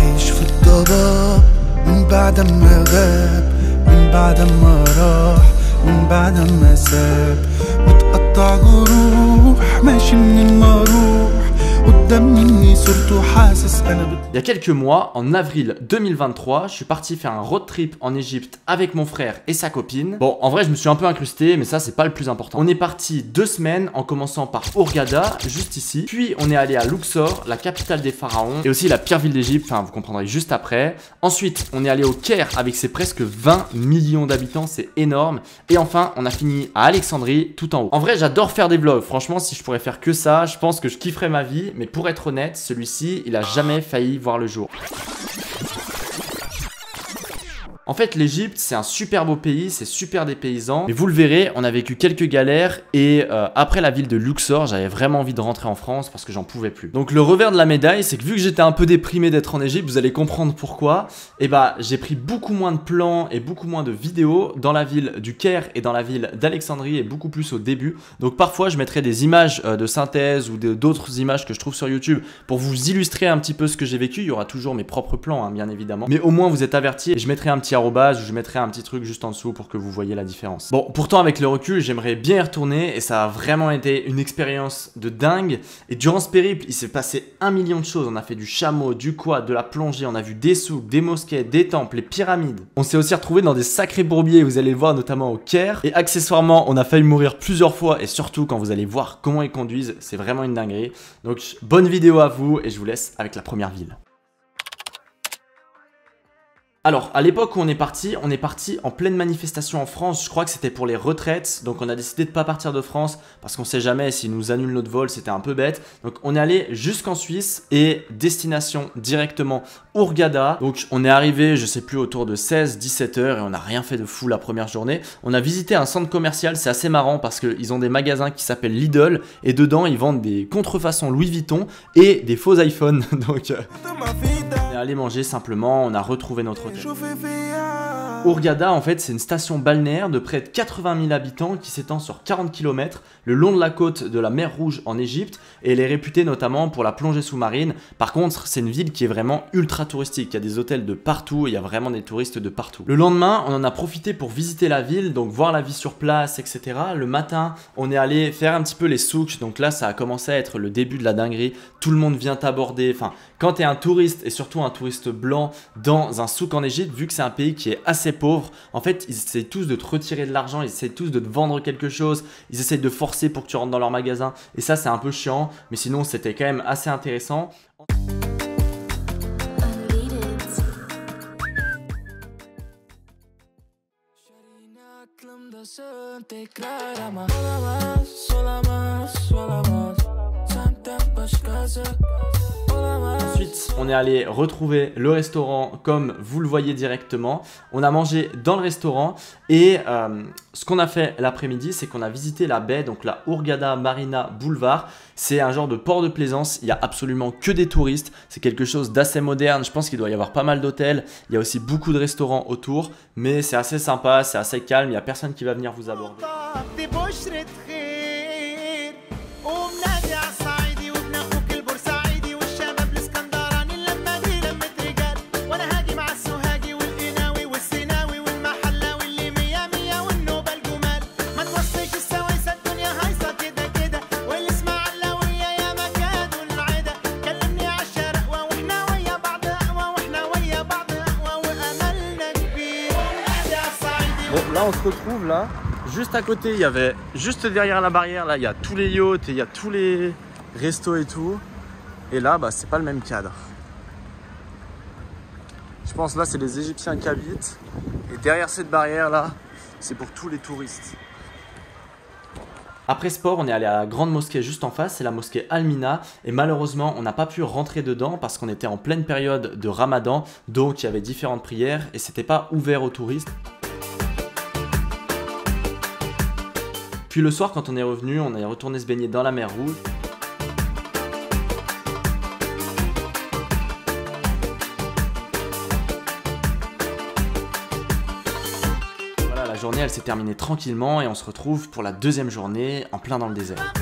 عايش في الضباب من بعد ما غاب، من بعد ما راح، من بعد ما ساب. متقطع جروح ماشي منين ما اروح، قدام مني صورته حاسس انا. Il y a quelques mois, en avril 2023, je suis parti faire un road trip en Égypte avec mon frère et sa copine. Bon, en vrai, je me suis un peu incrusté, mais ça, c'est pas le plus important. On est parti 2 semaines en commençant par Hurghada, juste ici. Puis, on est allé à Luxor, la capitale des pharaons, et aussi la pire ville d'Égypte, enfin, vous comprendrez juste après. Ensuite, on est allé au Caire avec ses presque 20 millions d'habitants, c'est énorme. Et enfin, on a fini à Alexandrie, tout en haut. En vrai, j'adore faire des vlogs. Franchement, si je pourrais faire que ça, je pense que je kifferais ma vie. Mais pour être honnête, celui-ci, il a jamais failli voir le jour. En fait, l'Égypte, c'est un super beau pays, c'est super dépaysant. Mais vous le verrez, on a vécu quelques galères et après la ville de Luxor, j'avais vraiment envie de rentrer en France parce que j'en pouvais plus. Donc le revers de la médaille, c'est que vu que j'étais un peu déprimé d'être en Égypte, vous allez comprendre pourquoi. Et bah, j'ai pris beaucoup moins de plans et beaucoup moins de vidéos dans la ville du Caire et dans la ville d'Alexandrie et beaucoup plus au début. Donc parfois, je mettrai des images de synthèse ou d'autres images que je trouve sur YouTube pour vous illustrer un petit peu ce que j'ai vécu. Il y aura toujours mes propres plans, hein, bien évidemment. Mais au moins, vous êtes avertis et je mettrai un petit arrobase, je mettrai un petit truc juste en dessous pour que vous voyez la différence. Bon, pourtant avec le recul, j'aimerais bien y retourner et ça a vraiment été une expérience de dingue. Et durant ce périple, il s'est passé 1 million de choses. On a fait du chameau, du quad, de la plongée, on a vu des souks, des mosquées, des temples, les pyramides. On s'est aussi retrouvé dans des sacrés bourbiers, vous allez le voir notamment au Caire. Et accessoirement, on a failli mourir plusieurs fois et surtout quand vous allez voir comment ils conduisent, c'est vraiment une dinguerie. Donc bonne vidéo à vous et je vous laisse avec la première ville. Alors, à l'époque où on est parti en pleine manifestation en France. Je crois que c'était pour les retraites. Donc, on a décidé de ne pas partir de France parce qu'on ne sait jamais s'ils nous annulent notre vol. C'était un peu bête. Donc, on est allé jusqu'en Suisse et destination directement Hurghada. Donc, on est arrivé, je sais plus, autour de 16-17 heures et on n'a rien fait de fou la première journée. On a visité un centre commercial. C'est assez marrant parce qu'ils ont des magasins qui s'appellent Lidl et dedans, ils vendent des contrefaçons Louis Vuitton et des faux iPhones. Donc, on est allé manger simplement. On a retrouvé notre hôtel. Hurghada, en fait, c'est une station balnéaire de près de 80 000 habitants qui s'étend sur 40 km le long de la côte de la mer Rouge en Égypte et elle est réputée notamment pour la plongée sous-marine. Par contre, c'est une ville qui est vraiment ultra touristique. Il y a des hôtels de partout et il y a vraiment des touristes de partout. Le lendemain, on en a profité pour visiter la ville, donc voir la vie sur place, etc. Le matin, on est allé faire un petit peu les souks. Donc là, ça a commencé à être le début de la dinguerie. Tout le monde vient t'aborder. Enfin, quand tu es un touriste et surtout un touriste blanc dans un souk en Égypte, vu que c'est un pays qui est assez pauvre, en fait, ils essayent tous de te retirer de l'argent, ils essayent tous de te vendre quelque chose, ils essayent de forcer pour que tu rentres dans leur magasin. Et ça, c'est un peu chiant, mais sinon, c'était quand même assez intéressant. Ensuite, on est allé retrouver le restaurant comme vous le voyez directement. On a mangé dans le restaurant et ce qu'on a fait l'après-midi, c'est qu'on a visité la baie, donc la Hurghada Marina Boulevard. C'est un genre de port de plaisance, il n'y a absolument que des touristes. C'est quelque chose d'assez moderne, je pense qu'il doit y avoir pas mal d'hôtels. Il y a aussi beaucoup de restaurants autour, mais c'est assez sympa, c'est assez calme, il n'y a personne qui va venir vous aborder. Bon, là on se retrouve là, juste à côté il y avait, juste derrière la barrière là il y a tous les yachts et il y a tous les restos et tout. Et là bah c'est pas le même cadre. Je pense là c'est les Égyptiens qui habitent et derrière cette barrière là c'est pour tous les touristes. Après sport, on est allé à la grande mosquée juste en face, c'est la mosquée Al-Mina. Et malheureusement, on n'a pas pu rentrer dedans parce qu'on était en pleine période de Ramadan. Donc il y avait différentes prières et c'était pas ouvert aux touristes. Puis le soir, quand on est revenu, on est retourné se baigner dans la mer Rouge. Voilà, la journée, elle s'est terminée tranquillement et on se retrouve pour la deuxième journée en plein dans le désert.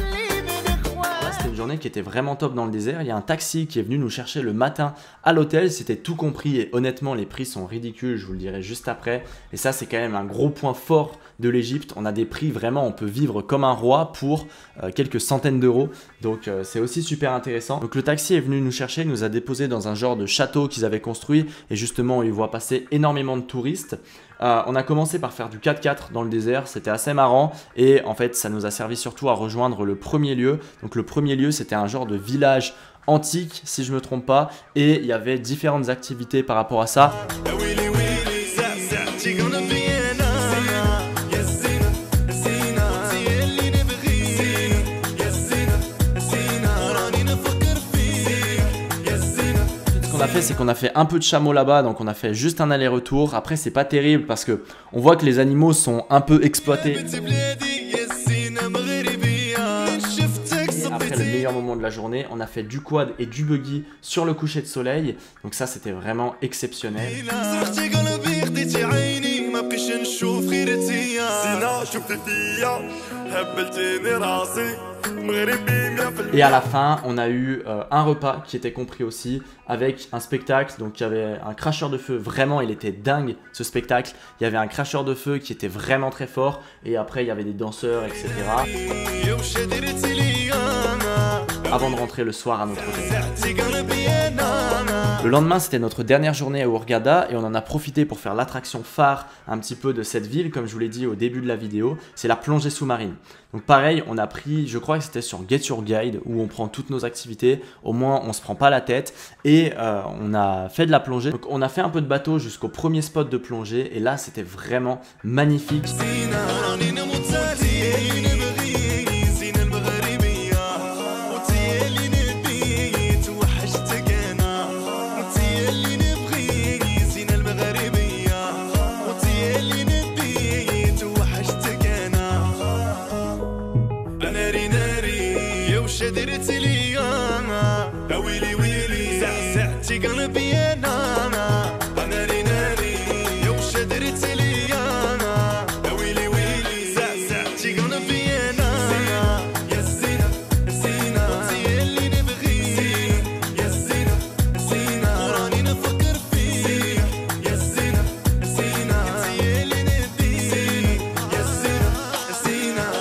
Voilà, c'était c'était une journée qui était vraiment top dans le désert. Il y a un taxi qui est venu nous chercher le matin à l'hôtel, c'était tout compris et honnêtement les prix sont ridicules, je vous le dirai juste après. Et ça c'est quand même un gros point fort de l'Égypte, on a des prix vraiment, on peut vivre comme un roi pour quelques centaines d'euros, donc c'est aussi super intéressant. Donc le taxi est venu nous chercher, il nous a déposé dans un genre de château qu'ils avaient construit et justement il voit passer énormément de touristes. On a commencé par faire du 4x4 dans le désert, c'était assez marrant et en fait ça nous a servi surtout à rejoindre le premier lieu. Donc le premier lieu c'était un genre de village antique si je me trompe pas et il y avait différentes activités par rapport à ça. Ce qu'on a fait, c'est qu'on a fait un peu de chameau là-bas, donc on a fait juste un aller-retour. Après c'est pas terrible parce que on voit que les animaux sont un peu exploités. Et après le meilleur moment de la journée, on a fait du quad et du buggy sur le coucher de soleil, donc ça c'était vraiment exceptionnel. Et à la fin, on a eu un repas qui était compris aussi avec un spectacle. Donc il y avait un cracheur de feu, vraiment il était dingue ce spectacle. Il y avait un cracheur de feu qui était vraiment très fort et après il y avait des danseurs, etc. Avant de rentrer le soir à notre hôtel. Le lendemain c'était notre dernière journée à Hurghada et on en a profité pour faire l'attraction phare un petit peu de cette ville, comme je vous l'ai dit au début de la vidéo, c'est la plongée sous-marine. Donc pareil, on a pris, je crois que c'était sur Get Your Guide où on prend toutes nos activités, au moins on se prend pas la tête et on a fait de la plongée. Donc on a fait un peu de bateau jusqu'au premier spot de plongée et là c'était vraiment magnifique.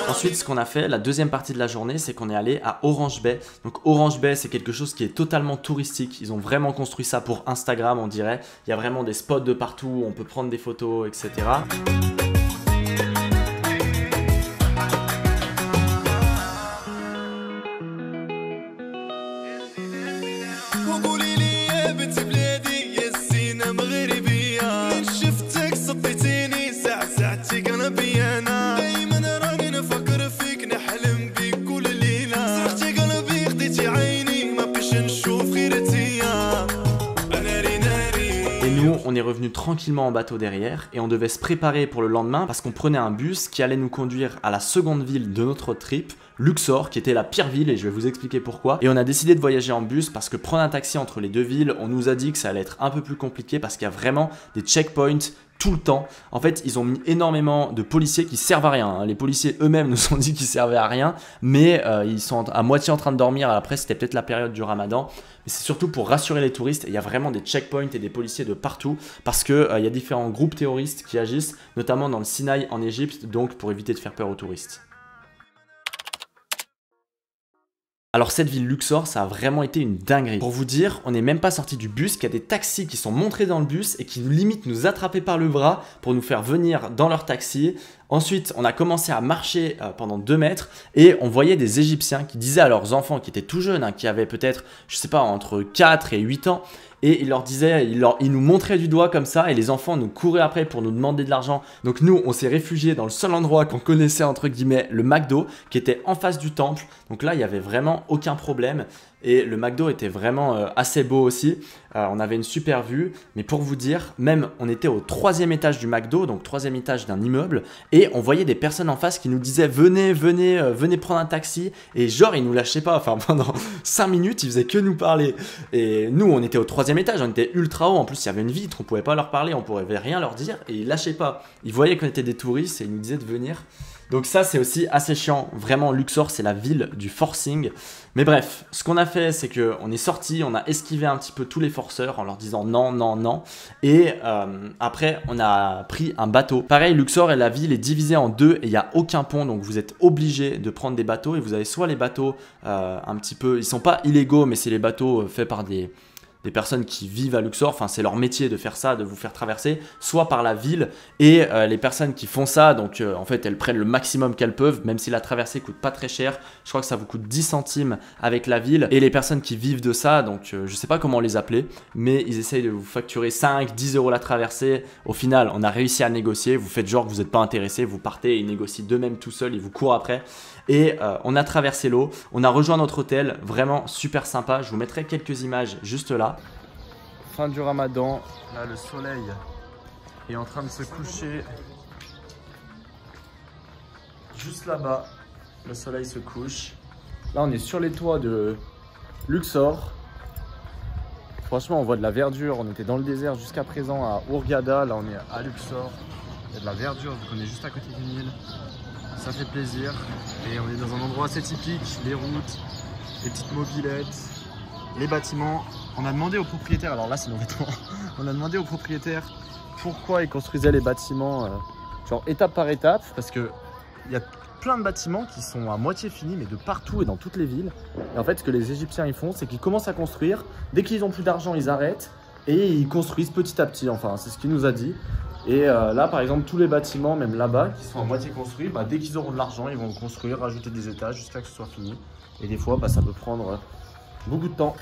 Ensuite, ce qu'on a fait, la deuxième partie de la journée, c'est qu'on est allé à Orange Bay. Donc Orange Bay, c'est quelque chose qui est totalement touristique. Ils ont vraiment construit ça pour Instagram, on dirait. Il y a vraiment des spots de partout, on peut prendre des photos, etc. On est revenu tranquillement en bateau derrière et on devait se préparer pour le lendemain parce qu'on prenait un bus qui allait nous conduire à la seconde ville de notre trip, Luxor, qui était la pire ville et je vais vous expliquer pourquoi. Et on a décidé de voyager en bus parce que prendre un taxi entre les deux villes, on nous a dit que ça allait être un peu plus compliqué parce qu'il y a vraiment des checkpoints tout le temps. En fait, ils ont mis énormément de policiers qui servent à rien. Les policiers eux-mêmes nous ont dit qu'ils servaient à rien, mais ils sont à moitié en train de dormir. Après, c'était peut-être la période du Ramadan. Mais c'est surtout pour rassurer les touristes. Et il y a vraiment des checkpoints et des policiers de partout parce qu'il y a différents groupes terroristes qui agissent, notamment dans le Sinaï en Égypte, donc pour éviter de faire peur aux touristes. Alors cette ville Luxor, ça a vraiment été une dinguerie. Pour vous dire, on n'est même pas sorti du bus, qu'il y a des taxis qui sont montrés dans le bus et qui limite nous attrapaient par le bras pour nous faire venir dans leur taxi. Ensuite, on a commencé à marcher pendant 2 mètres et on voyait des Égyptiens qui disaient à leurs enfants qui étaient tout jeunes, hein, qui avaient peut-être, je sais pas, entre 4 et 8 ans, et ils leur disaient, ils nous montraient du doigt comme ça et les enfants nous couraient après pour nous demander de l'argent. Donc nous, on s'est réfugiés dans le seul endroit qu'on connaissait entre guillemets, le McDo, qui était en face du temple. Donc là, il n'y avait vraiment aucun problème. Et le McDo était vraiment assez beau aussi. On avait une super vue. Mais pour vous dire, même on était au 3e étage du McDo, donc 3e étage d'un immeuble. Et on voyait des personnes en face qui nous disaient venez prendre un taxi. Et genre, ils nous lâchaient pas. Enfin, pendant 5 minutes, ils faisaient que nous parler. Et nous, on était au 3e étage, on était ultra haut. En plus, il y avait une vitre, on pouvait pas leur parler, on pouvait rien leur dire. Et ils lâchaient pas. Ils voyaient qu'on était des touristes et ils nous disaient de venir. Donc ça c'est aussi assez chiant, vraiment Luxor c'est la ville du forcing. Mais bref, ce qu'on a fait c'est qu'on est sorti, on a esquivé un petit peu tous les forceurs en leur disant non, non, non. Et après on a pris un bateau. Pareil, Luxor et la ville est divisée en deux et il n'y a aucun pont, donc vous êtes obligé de prendre des bateaux. Et vous avez soit les bateaux un petit peu, ils sont pas illégaux mais c'est les bateaux faits par des personnes qui vivent à Luxor, enfin c'est leur métier de faire ça, de vous faire traverser, soit par la ville, et les personnes qui font ça, donc en fait elles prennent le maximum qu'elles peuvent, même si la traversée coûte pas très cher, je crois que ça vous coûte 10 centimes avec la ville, et les personnes qui vivent de ça, donc je sais pas comment les appeler, mais ils essayent de vous facturer 5, 10 euros la traversée. Au final on a réussi à négocier, vous faites genre que vous n'êtes pas intéressé, vous partez, ils négocient d'eux-mêmes tout seuls, ils vous courent après. Et on a traversé l'eau, on a rejoint notre hôtel, vraiment super sympa, je vous mettrai quelques images juste là. Fin du ramadan, là le soleil est en train de se coucher. Juste là-bas, le soleil se couche. Là on est sur les toits de Luxor. Franchement on voit de la verdure, on était dans le désert jusqu'à présent à Hurghada, là on est à Luxor. Il y a de la verdure vu qu'on est juste à côté du Nil. Ça fait plaisir et on est dans un endroit assez typique, les routes, les petites mobylettes, les bâtiments. On a demandé aux propriétaires, alors là c'est nos vêtements, on a demandé aux propriétaires pourquoi ils construisaient les bâtiments genre étape par étape, parce que il y a plein de bâtiments qui sont à moitié finis mais de partout et dans toutes les villes. Et en fait ce que les Égyptiens ils font, c'est qu'ils commencent à construire, dès qu'ils ont plus d'argent ils arrêtent et ils construisent petit à petit, enfin c'est ce qu'il nous a dit. Et là par exemple tous les bâtiments, même là-bas, qui sont à moitié construits, bah, dès qu'ils auront de l'argent ils vont construire, rajouter des étages jusqu'à que ce soit fini. Et des fois bah, ça peut prendre beaucoup de temps.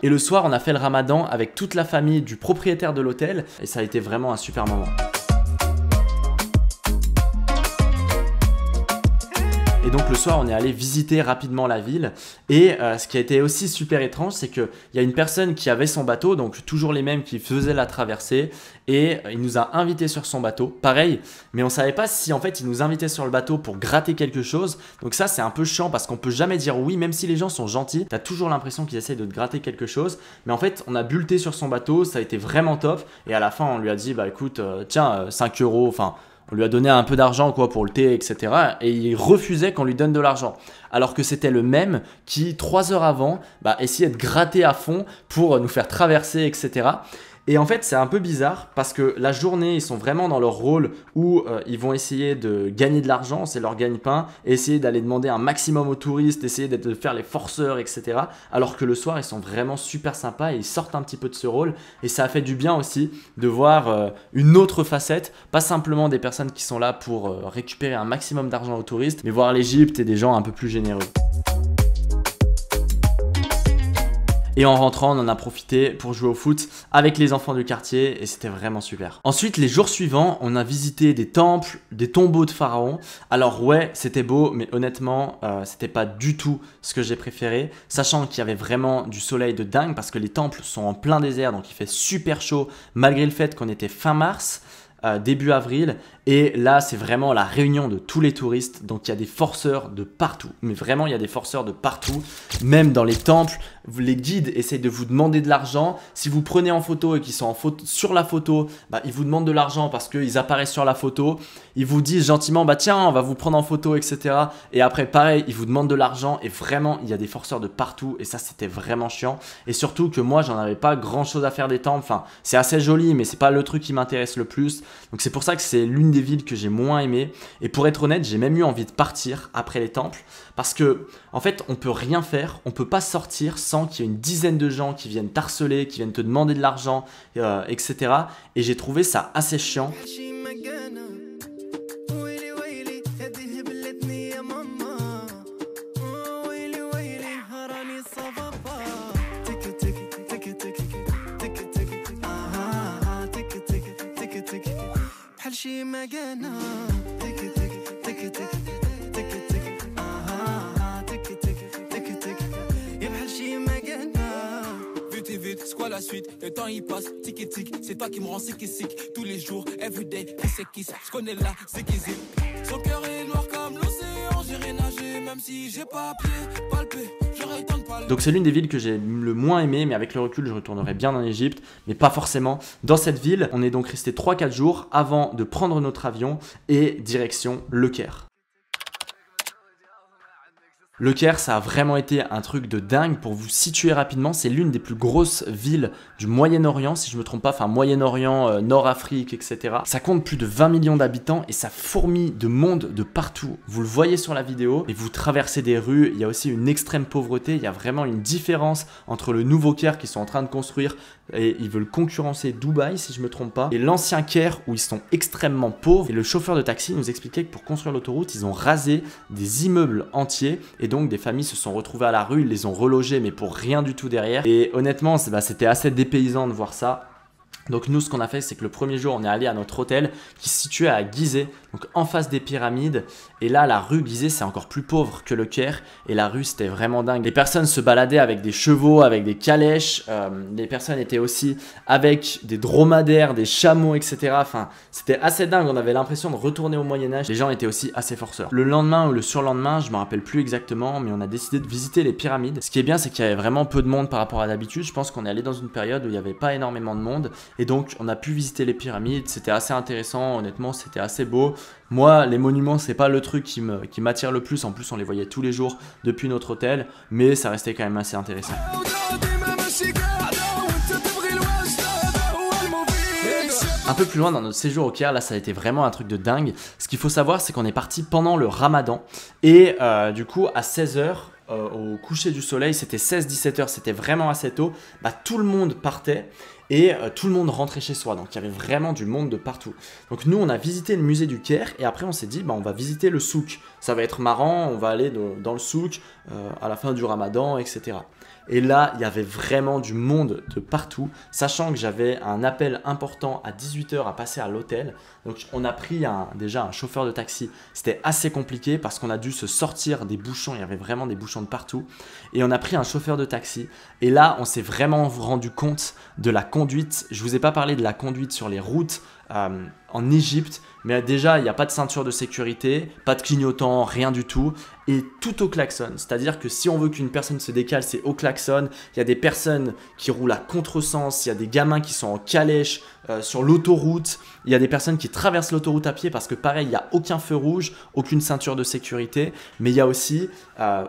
Et le soir, on a fait le ramadan avec toute la famille du propriétaire de l'hôtel et ça a été vraiment un super moment. Et donc le soir, on est allé visiter rapidement la ville. Et ce qui a été aussi super étrange, c'est qu'il y a une personne qui avait son bateau, donc toujours les mêmes qui faisaient la traversée. Et il nous a invités sur son bateau, pareil. Mais on ne savait pas si en fait il nous invitait sur le bateau pour gratter quelque chose. Donc ça, c'est un peu chiant parce qu'on peut jamais dire oui, même si les gens sont gentils. Tu as toujours l'impression qu'ils essayent de te gratter quelque chose. Mais en fait, on a bu le thé sur son bateau, ça a été vraiment top. Et à la fin, on lui a dit, bah écoute, tiens, 5 euros, enfin... On lui a donné un peu d'argent quoi pour le thé, etc. Et il refusait qu'on lui donne de l'argent. Alors que c'était le même qui, 3 heures avant, bah, essayait de gratter à fond pour nous faire traverser, etc. Et en fait, c'est un peu bizarre parce que la journée, ils sont vraiment dans leur rôle où ils vont essayer de gagner de l'argent, c'est leur gagne-pain, essayer d'aller demander un maximum aux touristes, essayer de faire les forceurs, etc. Alors que le soir, ils sont vraiment super sympas et ils sortent un petit peu de ce rôle. Et ça a fait du bien aussi de voir une autre facette, pas simplement des personnes qui sont là pour récupérer un maximum d'argent aux touristes, mais voir l'Égypte et des gens un peu plus généreux. Et en rentrant, on en a profité pour jouer au foot avec les enfants du quartier et c'était vraiment super. Ensuite, les jours suivants, on a visité des temples, des tombeaux de pharaons. Alors ouais, c'était beau, mais honnêtement, c'était pas du tout ce que j'ai préféré. Sachant qu'il y avait vraiment du soleil de dingue parce que les temples sont en plein désert, donc il fait super chaud malgré le fait qu'on était fin mars. Début avril et là c'est vraiment la réunion de tous les touristes, donc il y a des forceurs de partout, mais vraiment il y a des forceurs de partout, même dans les temples. Les guides essayent de vous demander de l'argent. Si vous prenez en photo et qu'ils sont sur la photo, bah, ils vous demandent de l'argent parce qu'ils apparaissent sur la photo. Ils vous disent gentiment bah tiens on va vous prendre en photo, etc. Et après pareil ils vous demandent de l'argent et vraiment il y a des forceurs de partout et ça c'était vraiment chiant. Et surtout que moi j'en avais pas grand chose à faire des temples, enfin c'est assez joli mais c'est pas le truc qui m'intéresse le plus. Donc c'est pour ça que c'est l'une des villes que j'ai moins aimé. Et pour être honnête, j'ai même eu envie de partir après les temples. Parce que, en fait, on peut rien faire. On peut pas sortir sans qu'il y ait une dizaine de gens qui viennent t'harceler, qui viennent te demander de l'argent, etc. Et j'ai trouvé ça assez chiant. c'est quoi la suite? Le temps il passe, tic et tic, c'est toi qui me rends sick et sick. Tous les jours, everyday, qui c'est, je connais là, c'est qui zip. Son cœur est noir comme l'océan, j'irai nager, même si j'ai pas pied, palpé, j'aurais tant de palpé. Donc c'est l'une des villes que j'ai le moins aimé, mais avec le recul, je retournerai bien en Égypte, mais pas forcément dans cette ville. On est donc resté 3-4 jours avant de prendre notre avion et direction Le Caire. Le Caire, ça a vraiment été un truc de dingue. Pour vous situer rapidement, c'est l'une des plus grosses villes du Moyen-Orient, si je me trompe pas, enfin Moyen-Orient, Nord-Afrique, etc. Ça compte plus de 20 millions d'habitants et ça fourmille de monde de partout. Vous le voyez sur la vidéo et vous traversez des rues, il y a aussi une extrême pauvreté, il y a vraiment une différence entre le nouveau Caire qu'ils sont en train de construire et ils veulent concurrencer Dubaï, si je me trompe pas, et l'ancien Caire où ils sont extrêmement pauvres. Et le chauffeur de taxi nous expliquait que pour construire l'autoroute, ils ont rasé des immeubles entiers et donc des familles se sont retrouvées à la rue, ils les ont relogés mais pour rien du tout derrière. Et honnêtement, c'était assez dépaysant de voir ça. Donc nous, ce qu'on a fait, c'est que le premier jour, on est allé à notre hôtel qui se situait à Gizeh, donc en face des pyramides. Et là, la rue Gizeh, c'est encore plus pauvre que le Caire. Et la rue, c'était vraiment dingue. Les personnes se baladaient avec des chevaux, avec des calèches. Les personnes étaient aussi avec des dromadaires, des chameaux, etc. Enfin, c'était assez dingue. On avait l'impression de retourner au Moyen-Âge. Les gens étaient aussi assez forceurs. Le lendemain ou le surlendemain, je me rappelle plus exactement, mais on a décidé de visiter les pyramides. Ce qui est bien, c'est qu'il y avait vraiment peu de monde par rapport à d'habitude. Je pense qu'on est allé dans une période où il n'y avait pas énormément de monde. Et donc, on a pu visiter les pyramides. C'était assez intéressant. Honnêtement, c'était assez beau. Moi, les monuments, c'est pas le truc qui m'attire le plus. En plus, on les voyait tous les jours depuis notre hôtel. Mais ça restait quand même assez intéressant. Un peu plus loin dans notre séjour au Caire, là ça a été vraiment un truc de dingue. Ce qu'il faut savoir, c'est qu'on est parti pendant le Ramadan. Et du coup, à 16h, au coucher du soleil, c'était 16-17h, c'était vraiment assez tôt. Bah, tout le monde partait. Et tout le monde rentrait chez soi, donc il y avait vraiment du monde de partout. Donc nous, on a visité le musée du Caire et après on s'est dit, bah, on va visiter le souk. Ça va être marrant, on va aller dans le souk à la fin du Ramadan, etc. Et là, il y avait vraiment du monde de partout, sachant que j'avais un appel important à 18h à passer à l'hôtel. Donc on a pris déjà un chauffeur de taxi. C'était assez compliqué parce qu'on a dû se sortir des bouchons, il y avait vraiment des bouchons de partout. Et on a pris un chauffeur de taxi. Et là, on s'est vraiment rendu compte de la conduite. Je ne vous ai pas parlé de la conduite sur les routes en Égypte, mais déjà il n'y a pas de ceinture de sécurité, pas de clignotant, rien du tout, et tout au klaxon. C'est-à-dire que si on veut qu'une personne se décale, c'est au klaxon. Il y a des personnes qui roulent à contresens, il y a des gamins qui sont en calèche sur l'autoroute, il y a des personnes qui traversent l'autoroute à pied parce que pareil, il n'y a aucun feu rouge, aucune ceinture de sécurité, mais il y a aussi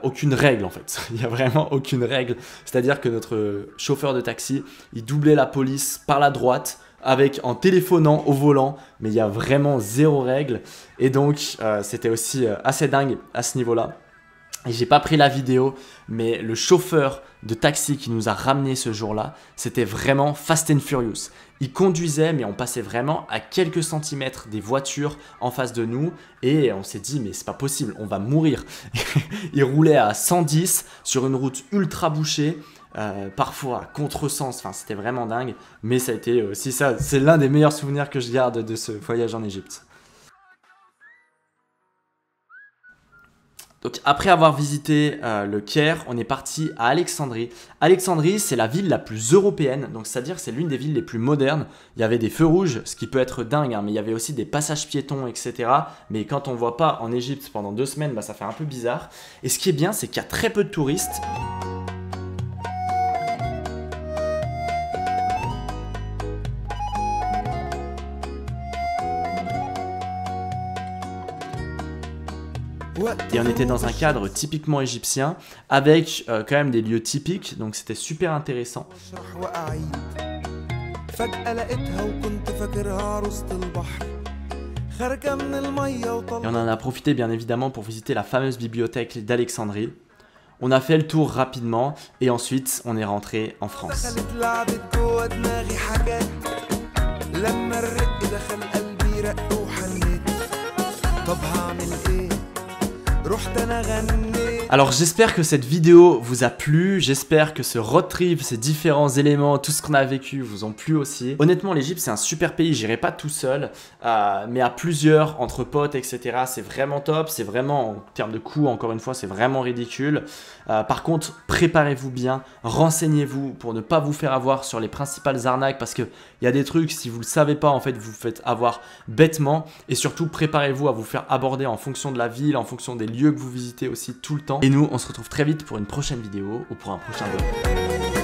aucune règle en fait. Il n'y a vraiment aucune règle. C'est-à-dire que notre chauffeur de taxi, il doublait la police par la droite, en téléphonant au volant, mais il y a vraiment zéro règle. Et donc, c'était aussi assez dingue à ce niveau-là. Et j'ai pas pris la vidéo, mais le chauffeur de taxi qui nous a ramené ce jour-là, c'était vraiment Fast and Furious. Il conduisait, mais on passait vraiment à quelques centimètres des voitures en face de nous. Et on s'est dit, mais c'est pas possible, on va mourir. Il roulait à 110 sur une route ultra bouchée. Parfois à contresens, enfin c'était vraiment dingue, mais ça a été aussi ça, c'est l'un des meilleurs souvenirs que je garde de ce voyage en Égypte. Donc après avoir visité le Caire, on est parti à Alexandrie. Alexandrie, c'est la ville la plus européenne, donc c'est-à-dire que c'est l'une des villes les plus modernes. Il y avait des feux rouges, ce qui peut être dingue, hein, mais il y avait aussi des passages piétons, etc. Mais quand on ne voit pas en Égypte pendant 2 semaines, bah, ça fait un peu bizarre. Et ce qui est bien, c'est qu'il y a très peu de touristes. Et on était dans un cadre typiquement égyptien avec quand même des lieux typiques, donc c'était super intéressant. Et on en a profité bien évidemment pour visiter la fameuse bibliothèque d'Alexandrie. On a fait le tour rapidement et ensuite on est rentré en France. Alors j'espère que cette vidéo vous a plu, j'espère que ce road trip, ces différents éléments, tout ce qu'on a vécu vous ont plu aussi. Honnêtement l'Égypte c'est un super pays, j'irai pas tout seul, mais à plusieurs, entre potes, etc. C'est vraiment top, c'est vraiment, en termes de coût, encore une fois, c'est vraiment ridicule. Par contre, préparez-vous bien, renseignez-vous pour ne pas vous faire avoir sur les principales arnaques parce qu'il y a des trucs, si vous le savez pas, en fait, vous faites avoir bêtement. Et surtout, préparez-vous à vous faire aborder en fonction de la ville, en fonction des lieux que vous visitez aussi tout le temps. Et nous, on se retrouve très vite pour une prochaine vidéo ou pour un prochain vlog.